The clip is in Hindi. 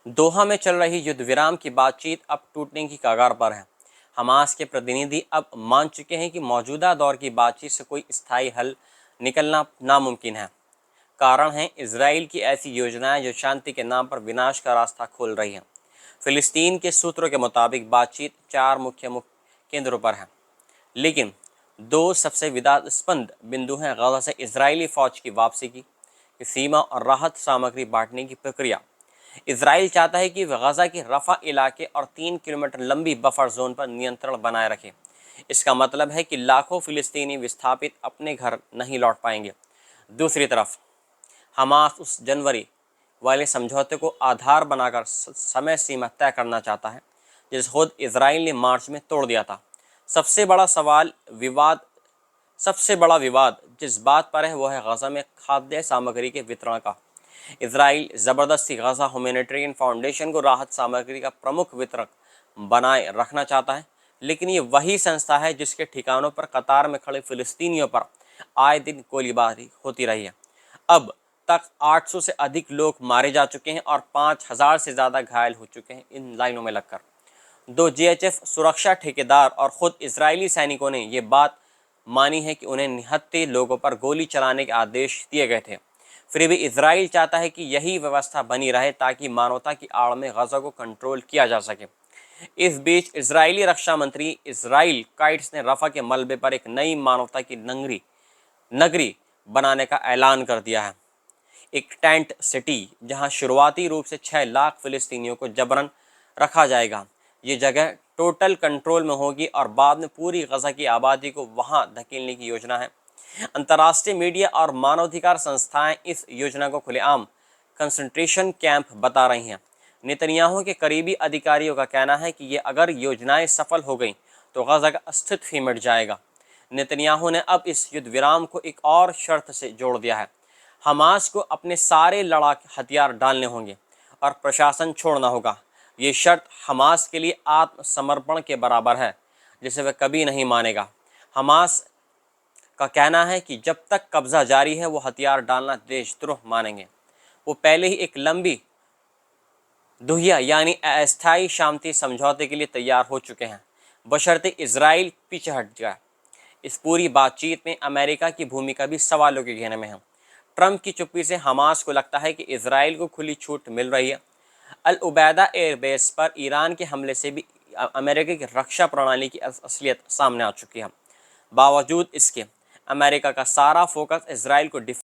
दोहा में चल रही युद्ध विराम की बातचीत अब टूटने की कगार पर है। हमास के प्रतिनिधि अब मान चुके हैं कि मौजूदा दौर की बातचीत से कोई स्थायी हल निकलना नामुमकिन है। कारण है इसराइल की ऐसी योजनाएं जो शांति के नाम पर विनाश का रास्ता खोल रही हैं। फिलिस्तीन के सूत्रों के मुताबिक बातचीत चार मुख्य केंद्रों पर है, लेकिन दो सबसे विवादास्पद बिंदु हैं: गजा से इजरायली फौज की वापसी की सीमा और राहत सामग्री बांटने की प्रक्रिया। इसराइल चाहता है कि वह गजा के रफा इलाके और 3 किलोमीटर लंबी बफर जोन पर नियंत्रण बनाए रखे। इसका मतलब है कि लाखों फिलिस्तीनी विस्थापित अपने घर नहीं लौट पाएंगे। दूसरी तरफ हमास उस जनवरी वाले समझौते को आधार बनाकर समय सीमा तय करना चाहता है, जिसे खुद इसराइल ने मार्च में तोड़ दिया था। सबसे बड़ा विवाद जिस बात पर है वो है गजा में खाद्य सामग्री के वितरण का। इसराइल ज़बरदस्ती गजा ह्यूमैनिटेरियन फाउंडेशन को राहत सामग्री का प्रमुख वितरक बनाए रखना चाहता है, लेकिन ये वही संस्था है जिसके ठिकानों पर कतार में खड़े फिलिस्तीनियों पर आए दिन गोलीबारी होती रही है। अब तक 800 से अधिक लोग मारे जा चुके हैं और 5000 से ज़्यादा घायल हो चुके हैं इन लाइनों में लगकर। दो जीएचएफ सुरक्षा ठेकेदार और ख़ुद इजरायली सैनिकों ने ये बात मानी है कि उन्हें निहत्थे लोगों पर गोली चलाने के आदेश दिए गए थे। फिर भी इसराइल चाहता है कि यही व्यवस्था बनी रहे ताकि मानवता की आड़ में गजा को कंट्रोल किया जा सके। इस बीच इजरायली रक्षा मंत्री इसराइल काइट्स ने रफा के मलबे पर एक नई मानवता की नगरी बनाने का ऐलान कर दिया है। एक टेंट सिटी जहां शुरुआती रूप से 6 लाख फिलिस्तीनियों को जबरन रखा जाएगा। ये जगह टोटल कंट्रोल में होगी और बाद में पूरी गजा की आबादी को वहां धकेलने की योजना है। अंतर्राष्ट्रीय मीडिया और मानवाधिकार संस्थाएं इस योजना को खुलेआम कंसंट्रेशन कैंप बता रही हैं। नेतन्याहू के करीबी अधिकारियों का कहना है कि ये अगर योजनाएं सफल हो गई तो गजा का अस्तित्व ही मिट जाएगा। नेतन्याहू ने अब इस युद्ध विराम को एक और शर्त से जोड़ दिया है: हमास को अपने सारे लड़ाकू हथियार डालने होंगे और प्रशासन छोड़ना होगा। ये शर्त हमास के लिए आत्मसमर्पण के बराबर है, जिसे वह कभी नहीं मानेगा। हमास का कहना है कि जब तक कब्जा जारी है वो हथियार डालना देशद्रोह मानेंगे। वो पहले ही एक लंबी दुहिया यानी अस्थायी शांति समझौते के लिए तैयार हो चुके हैं, बशर्ते इसराइल पीछे हट जाए। इस पूरी बातचीत में अमेरिका की भूमिका भी सवालों के घेरे में है। ट्रंप की चुप्पी से हमास को लगता है कि इसराइल को खुली छूट मिल रही है। अल उबैदा एयरबेस पर ईरान के हमले से भी अमेरिका की रक्षा प्रणाली की असलियत सामने आ चुकी है। बावजूद इसके अमेरिका का सारा फोकस इसराइल को